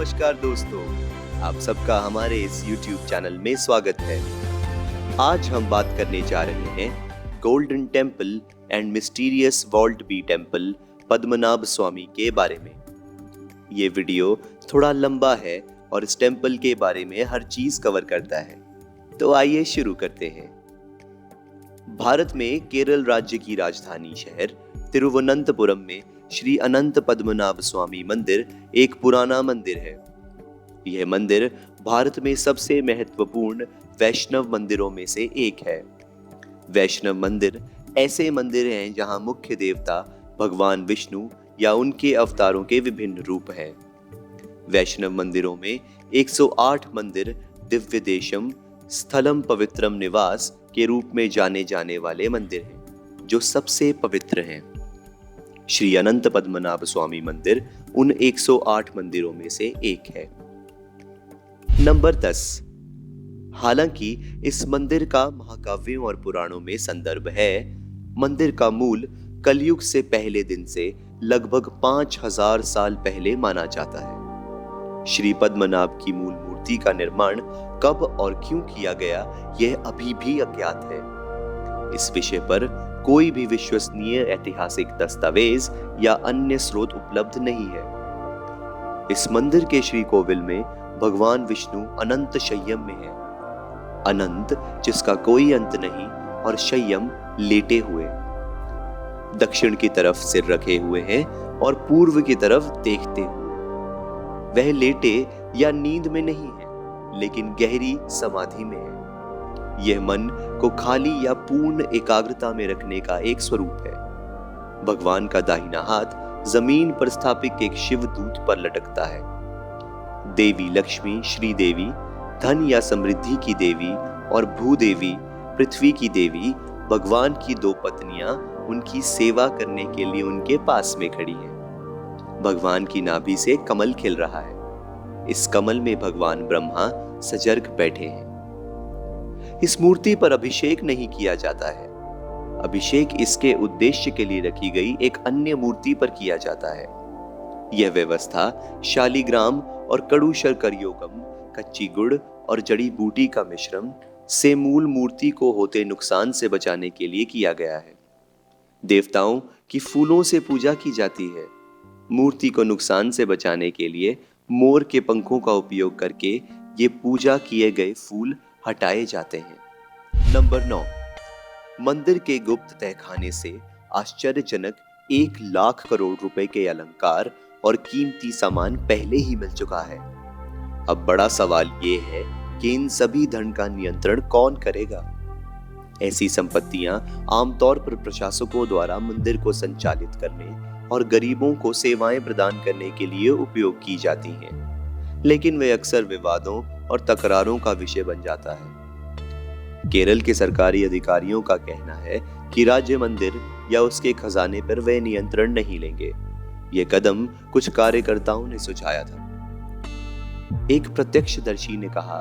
नमस्कार दोस्तों, आप सबका हमारे इस YouTube चैनल में स्वागत है। आज हम बात करने जा रहे हैं golden temple and mysterious vault B temple Padmanabha Swamy के बारे में। ये वीडियो थोड़ा लंबा है और इस टेम्पल के बारे में हर चीज कवर करता है, तो आइए शुरू करते हैं। भारत में केरल राज्य की राजधानी शहर तिरुवनंतपुरम में श्री अनंत पद्मनाभ स्वामी मंदिर एक पुराना मंदिर है। यह मंदिर भारत में सबसे महत्वपूर्ण वैष्णव मंदिरों में से एक है। वैष्णव मंदिर ऐसे मंदिर हैं जहां मुख्य देवता भगवान विष्णु या उनके अवतारों के विभिन्न रूप हैं। वैष्णव मंदिरों में 108 मंदिर दिव्य देशम स्थलम पवित्रम निवास के रूप में जाने जाने वाले मंदिर हैं, जो सबसे पवित्र हैं। श्री अनंत पद्मनाभ स्वामी मंदिर उन 108 मंदिरों में से एक है। नंबर 10। हालांकि इस मंदिर का महाकाव्यों और पुराणों में संदर्भ है, मंदिर का मूल कलयुग से पहले दिन से लगभग 5000 साल पहले माना जाता है। श्री पद्मनाभ की मूल मूर्ति का निर्माण कब और क्यों किया गया, यह अभी भी अज्ञात है। इस विषय पर कोई भी विश्वसनीय ऐतिहासिक दस्तावेज या अन्य स्रोत उपलब्ध नहीं है। इस मंदिर के श्री कोविल में भगवान विष्णु अनंत शय्यम में है। अनंत जिसका कोई अंत नहीं और शय्यम लेटे हुए, दक्षिण की तरफ सिर रखे हुए हैं और पूर्व की तरफ देखते हुए। वह लेटे या नींद में नहीं है, लेकिन गहरी समाधि में है। यह मन को खाली या पूर्ण एकाग्रता में रखने का एक स्वरूप है। भगवान का दाहिना हाथ जमीन पर स्थापित एक शिव दूत पर लटकता है। देवी लक्ष्मी श्री देवी, धन या समृद्धि की देवी, और भूदेवी पृथ्वी की देवी, भगवान की दो पत्नियां उनकी सेवा करने के लिए उनके पास में खड़ी हैं। भगवान की नाभि से कमल खिल रहा है। इस कमल में भगवान ब्रह्मा सजर्ग बैठे हैं। इस मूर्ति पर अभिषेक नहीं किया जाता है। अभिषेक इसके उद्देश्य के लिए रखी गई एक अन्य मूर्ति पर किया जाता है। यह व्यवस्था शालिग्राम और कड़ू शर्कर योगम, कच्ची गुड़ और जड़ी बूटी का मिश्रण से मूल मूर्ति को होते नुकसान से बचाने के लिए किया गया है। देवताओं की फूलों से पूजा की जाती है। मूर्ति को नुकसान से बचाने के लिए मोर के पंखों का उपयोग करके ये पूजा किए गए फूल हटाए जाते हैं। नंबर 9। मंदिर के गुप्त तहखाने से आश्चर्यजनक 1 लाख करोड़ रुपए के अलंकार और कीमती सामान पहले ही मिल चुका है। अब बड़ा सवाल ये है कि इन सभी धन का नियंत्रण कौन करेगा। ऐसी संपत्तियां आमतौर पर प्रशासकों द्वारा मंदिर को संचालित करने और गरीबों को सेवाएं प्रदान करने के लिए उपयोग की जाती हैं, लेकिन वे अक्सर विवादों और तकरारों का विषय बन जाता है। केरल के सरकारी अधिकारियों का कहना है कि राज्य मंदिर या उसके खजाने पर वे नियंत्रण नहीं लेंगे। यह कदम कुछ कार्यकर्ताओं ने सुझाया था। एक प्रत्यक्षदर्शी ने कहा,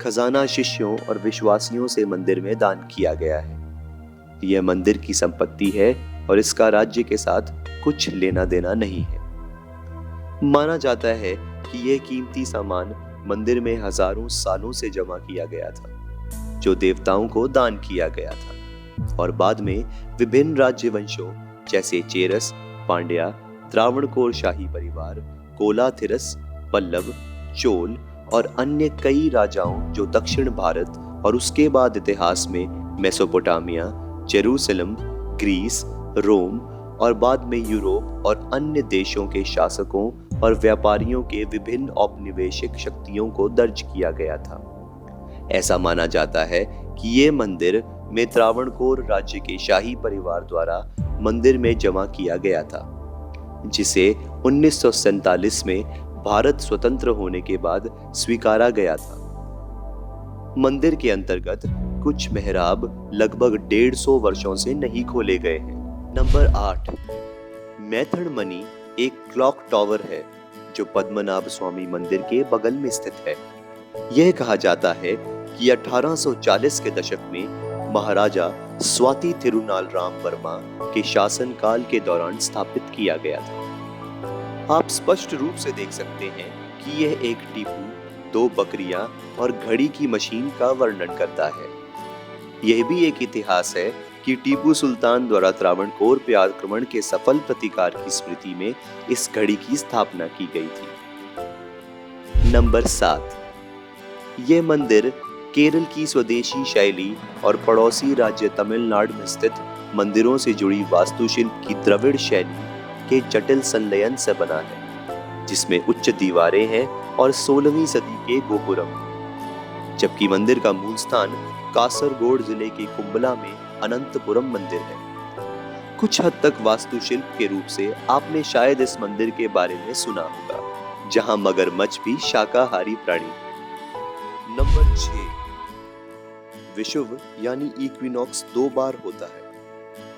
खजाना शिष्यों और विश्वासियों से मंदिर में दान किया गया है। यह मंदिर की संपत्ति है और इसका राज्य के साथ कुछ लेना देना नहीं है। माना जाता है कि यह कीमती सामान मंदिर में हजारों सालों से जमा किया गया था, जो देवताओं को दान किया गया था, और बाद में विभिन्न राज्य वंशों जैसे चेरस, पांड्या, त्रावणकोर शाही परिवार, कोलाथिरस, पल्लव, चोल और अन्य कई राजाओं जो दक्षिण भारत और उसके बाद इतिहास में मेसोपोटामिया, जेरूसलम, ग्रीस, रोम और बाद में यूरोप और अन्य देशों के शासकों और व्यापारियों के विभिन्न औपनिवेशिक शक्तियों को दर्ज किया गया था। ऐसा माना जाता है कि ये मंदिर में त्रावणकोर राज्य के शाही परिवार द्वारा मंदिर में जमा किया गया था, जिसे 1947 में भारत स्वतंत्र होने के बाद स्वीकारा गया था। मंदिर के अंतर्गत कुछ मेहराब लगभग 150 वर्षों से नहीं खोले गए हैं। नंबर 8। मेथड मनी एक क्लॉक टावर है जो पद्मनाभ स्वामी मंदिर के बगल में स्थित है। यह कहा जाता है कि 1840 के दशक में महाराजा स्वाति थिरुनाल राम वर्मा के शासनकाल के दौरान स्थापित किया गया था। आप स्पष्ट रूप से देख सकते हैं कि यह एक टीपू, 2 बकरियां और घड़ी की मशीन का वर्णन करता है। यह भी एक इतिहास है कि टीपू सुल्तान द्वारा त्रावणकोर पे आक्रमण के सफल प्रतिकार की स्मृति में इस घड़ी की स्थापना की गई थी। नंबर 7, यह मंदिर केरल की स्वदेशी शैली और पड़ोसी राज्य तमिलनाडु में स्थित मंदिरों से जुड़ी वास्तुशिल्प की द्रविड़ शैली के जटिल संलयन से बना है, जिसमें उच्च दीवारें हैं और 16वीं सदी के गोपुरम, जबकि मंदिर का मूल स्थान कासरगोड जिले के कुंबला में अनंतपुरम मंदिर है। कुछ हद तक वास्तुशिल्प के रूप से आपने शायद इस मंदिर के बारे में सुना होगा, जहां मगरमच्छ भी शाकाहारी प्राणी। नंबर 6, विषुव यानी इक्विनॉक्स 2 बार होता है,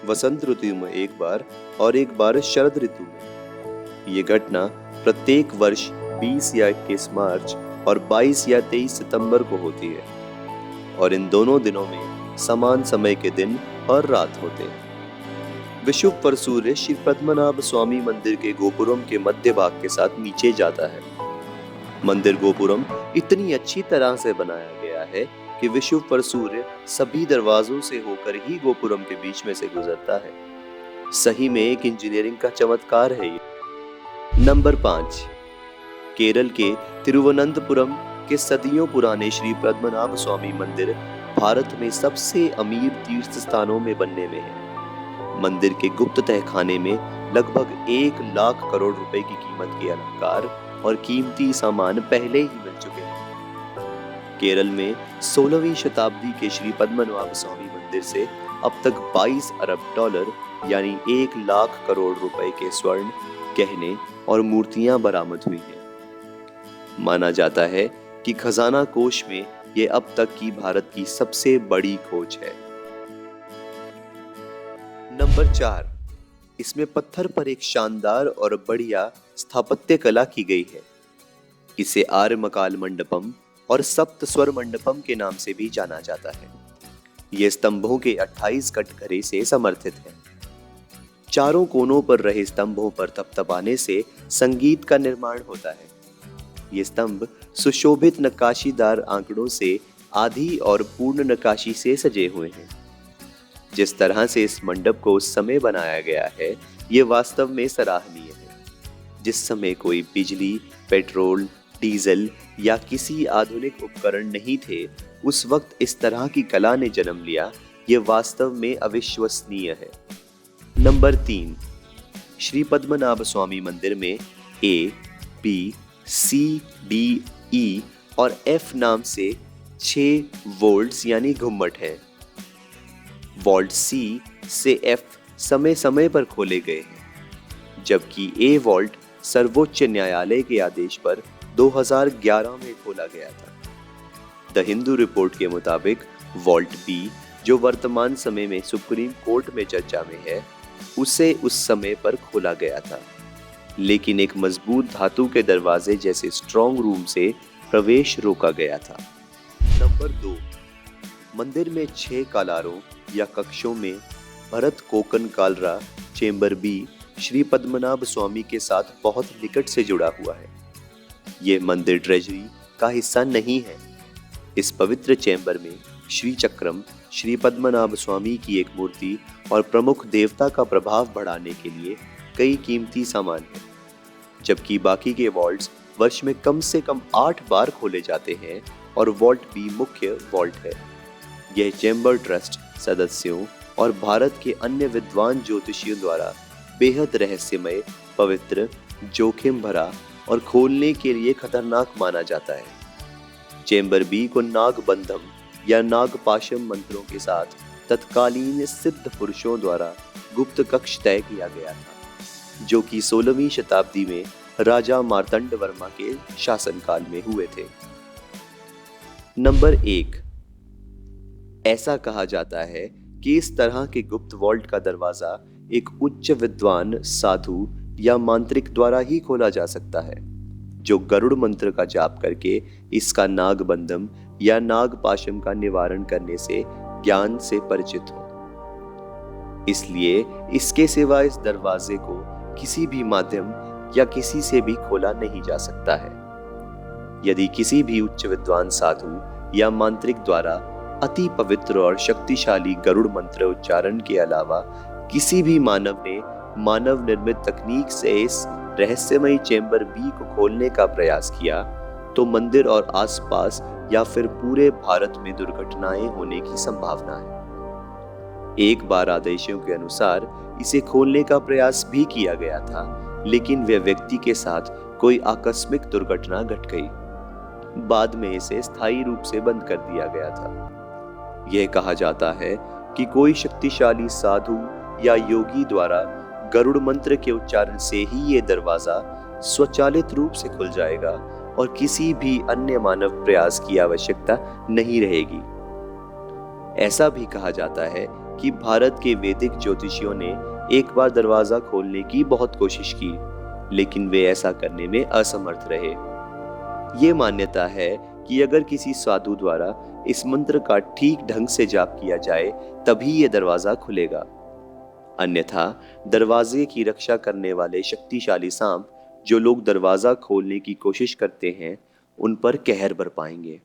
वसंत ऋतु में 1 बार और 1 बार शरद ऋतु में। ये घटना प्रत्येक वर्ष 20 या 21 मार्च और 22 या 23 सितंबर को होती है, और इन दोनों दिनों में समान समय के दिन और रात होते हैं। विषुव पर सूर्य श्री पद्मनाभ स्वामी मंदिर के गोपुरम के मध्य भाग के साथ नीचे जाता है। मंदिर गोपुरम इतनी अच्छी तरह से बनाया गया है कि विषुव पर सूर्य सभी दरवाजों से होकर ही गोपुरम के बीच में से गुजरता है। सही में एक इंजीनियरिंग का चमत्कार है ये। नंबर 5, केरल के तिरुवनंतपुरम के सदियों पुराने श्री पद्मनाभ स्वामी मंदिर भारत में सबसे अमीर तीर्थ स्थानों में बनने में है। मंदिर के गुप्त तहखाने में लगभग 1 लाख करोड़ रुपए की कीमत के अलंकार और कीमती सामान पहले ही मिल चुके हैं। केरल में 16वीं शताब्दी के श्री पद्मनाभ स्वामी मंदिर से अब तक 22 अरब डॉलर यानी 1 लाख करोड़ रुपए के स्वर्ण, गहने और मूर्तियां बरामद हुई हैं। माना जाता है कि खजाना कोश में यह अब तक की भारत की सबसे बड़ी खोज है। नंबर 4, इसमें पत्थर पर एक शानदार और बढ़िया स्थापत्य कला की गई है। इसे आर्यमकाल मंडपम और सप्त स्वर मंडपम के नाम से भी जाना जाता है। यह स्तंभों के 28 कटघरे से समर्थित है। चारों कोनों पर रहे स्तंभों पर तपतपाने से संगीत का निर्माण होता है। ये स्तंभ सुशोभित नक्काशीदार आंकड़ों से आधी और पूर्ण नक्काशी से सजे हुए हैं। जिस तरह से इस मंडप को उस समय बनाया गया है, ये वास्तव में सराहनीय है। जिस समय कोई बिजली, पेट्रोल, डीजल या किसी आधुनिक उपकरण नहीं थे, उस वक्त इस तरह की कला ने जन्म लिया। ये वास्तव में अविश्वसनीय है। नंबर 3, श्री पद्मनाभ स्वामी मंदिर में A, B, C, D, E और F नाम से 6 वोल्ट्स यानी घुम्मट हैं। वॉल्ट C से F समय समय पर खोले गए हैं, जबकि A वॉल्ट सर्वोच्च न्यायालय के आदेश पर 2011 में खोला गया था। द हिंदू रिपोर्ट के मुताबिक वॉल्ट B, जो वर्तमान समय में सुप्रीम कोर्ट में चर्चा में है, उसे उस समय पर खोला गया था, लेकिन एक मजबूत धातु के दरवाजे जैसे स्ट्रॉन्ग रूम से प्रवेश रोका गया था। नंबर 2, मंदिर में 6 कालारों या कक्षों में भरत कोकन कालरा चेंबर B श्री पद्मनाभ स्वामी के साथ बहुत निकट से जुड़ा हुआ है। यह मंदिर ट्रेजरी का हिस्सा नहीं है। इस पवित्र चैम्बर में श्री चक्रम, श्री पद्मनाभ स्वामी की एक मूर्ति और प्रमुख देवता का प्रभाव बढ़ाने के लिए कई कीमती सामान हैं, जबकि बाकी के वॉल्ट्स वर्ष में कम से कम 8 बार खोले जाते हैं और वॉल्ट B मुख्य वॉल्ट है। यह चैम्बर ट्रस्ट सदस्यों और भारत के अन्य विद्वान ज्योतिषियों द्वारा बेहद रहस्यमय, पवित्र, जोखिम भरा और खोलने के लिए खतरनाक माना जाता है। चैम्बर B को नागबंधम या नागपाशम मंत्रों के साथ तत्कालीन सिद्ध पुरुषों द्वारा गुप्त कक्ष तय किया गया था, जो कि 16वीं शताब्दी में राजा मार्तंड वर्मा के शासनकाल में हुए थे। नंबर 1, ऐसा कहा जाता है कि इस तरह के गुप्त वॉल्ट का दरवाजा एक उच्च विद्वान, साधु या मांत्रिक द्वारा ही खोला जा सकता है, जो गरुड़ मंत्र का जाप करके इसका नागबंधम या नागपाशम का निवारण करने से ज्ञान से परिचित हो। इसलिए इसके सिवा इस दरवाजे को किसी भी माध्यम या किसी से भी खोला नहीं जा सकता है। यदि किसी भी उच्च विद्वान साधु या मांत्रिक द्वारा अति पवित्र और शक्तिशाली गरुड़ मंत्र उच्चारण के अलावा किसी भी मानव ने मानव निर्मित तकनीक से इस रहस्यमयी चेंबर बी को खोलने का प्रयास किया, तो मंदिर और आसपास या फिर पूरे भारत में दुर्घटनाएं होने की संभावना है। एक बार आदेशों के अनुसार इसे खोलने का प्रयास भी किया गया था, लेकिन वे व्यक्ति के साथ कोई आकस्मिक दुर्घटना घट गई। बाद में इसे स्थायी रूप से बंद कर दिया गया था। यह कहा जाता है कि कोई शक्तिशाली साधु या योगी द्वारा गरुड़ मंत्र के उच्चारण से ही ये दरवाजा स्वचालित रूप से खुल जाएगा और किसी भी अन्य मानव प्रयास की आवश्यकता नहीं रहेगी। ऐसा भी कहा जाता है कि भारत के वैदिक ज्योतिषियों ने एक बार दरवाजा खोलने की बहुत कोशिश की, लेकिन वे ऐसा करने में असमर्थ रहे। ये मान्यता है कि अगर किसी साधु द्वारा इस मंत्र का ठीक ढंग से जाप किया जाए तभी ये दरवाजा खुलेगा, अन्यथा दरवाजे की रक्षा करने वाले शक्तिशाली सांप जो लोग दरवाजा खोलने की कोशिश करते हैं उन पर कहर बरपाएंगे।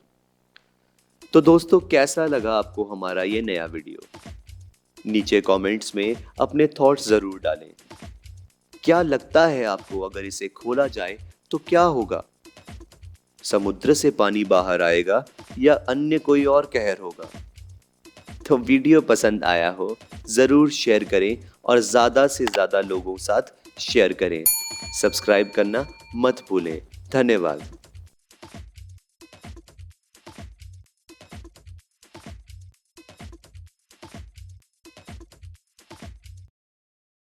तो दोस्तों, कैसा लगा आपको हमारा ये नया वीडियो? नीचे कमेंट्स में अपने थॉट्स जरूर डालें। क्या लगता है आपको अगर इसे खोला जाए तो क्या होगा? समुद्र से पानी बाहर आएगा या अन्य कोई और कहर होगा? तो वीडियो पसंद आया हो जरूर शेयर करें और ज्यादा से ज्यादा लोगों के साथ शेयर करें। सब्सक्राइब करना मत भूलें। धन्यवाद।